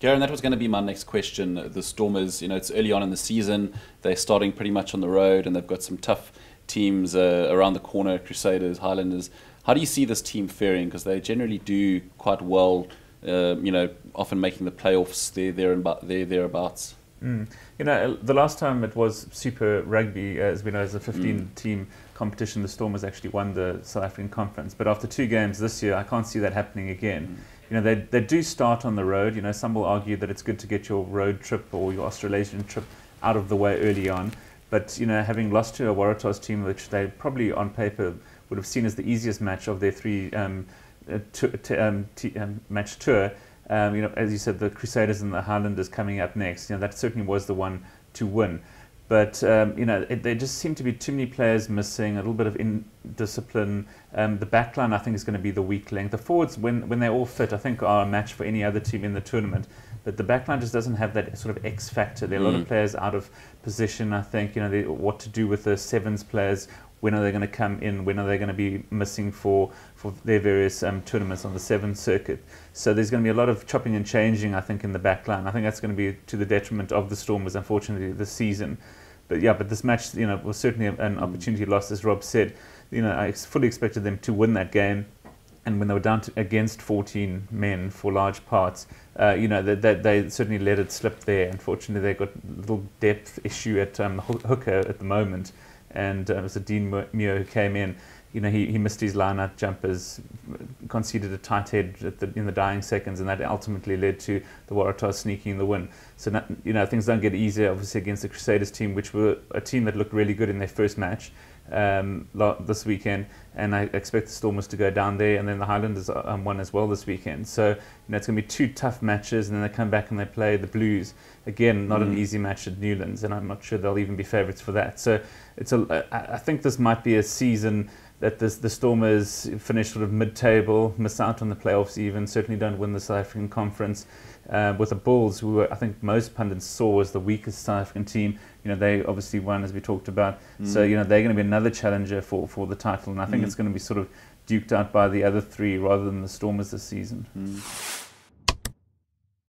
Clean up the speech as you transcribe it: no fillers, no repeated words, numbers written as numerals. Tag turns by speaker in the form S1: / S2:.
S1: Garen, that was going to be my next question. The Stormers, it's early on in the season. They're starting pretty much on the road, and they've got some tough teams around the corner, Crusaders, Highlanders. How do you see this team faring? Because they generally do quite well, often making the playoffs thereabouts.
S2: The last time it was Super Rugby, as we know, as a 15-team competition, the Stormers actually won the South African Conference. But after 2 games this year, I can't see that happening again. They do start on the road. Some will argue that it's good to get your road trip or your Australasian trip out of the way early on. But, having lost to a Waratahs team, which they probably on paper would have seen as the easiest match of their 3 match tour, as you said, the Crusaders and the Highlanders coming up next, that certainly was the one to win. But, there just seem to be too many players missing, a little bit of indiscipline. The backline, I think, is going to be the weak link. The forwards, when they're all fit, I think are a match for any other team in the tournament. But the backline just doesn't have that sort of X factor. There are a lot of players out of position, I think. What to do with the sevens players. When are they going to come in? When are they going to be missing for their various tournaments on the 7th circuit? So there's going to be a lot of chopping and changing, I think, in the back line. I think that's going to be to the detriment of the Stormers, unfortunately, this season. But this match, was certainly an opportunity lost, as Rob said. I fully expected them to win that game. And when they were down against 14 men for large parts, they certainly let it slip there. Unfortunately, they've got a little depth issue at hooker at the moment. And it was Dean Muir who came in. He missed his line-out jumpers, conceded a tight head in the dying seconds, and that ultimately led to the Waratahs sneaking the win. So, things don't get easier, obviously, against the Crusaders team, which were a team that looked really good in their first match this weekend. And I expect the Stormers to go down there, and then the Highlanders won as well this weekend. So, it's going to be 2 tough matches, and then they come back and they play the Blues. Again, not an easy match at Newlands, and I'm not sure they'll even be favourites for that. So, I think this might be a season that the Stormers finish sort of mid-table, miss out on the playoffs even, certainly don't win the South African Conference. With the Bulls, who I think most pundits saw as the weakest South African team, they obviously won, as we talked about. So, they're going to be another challenger for the title, and I think it's going to be sort of duked out by the other 3 rather than the Stormers this season.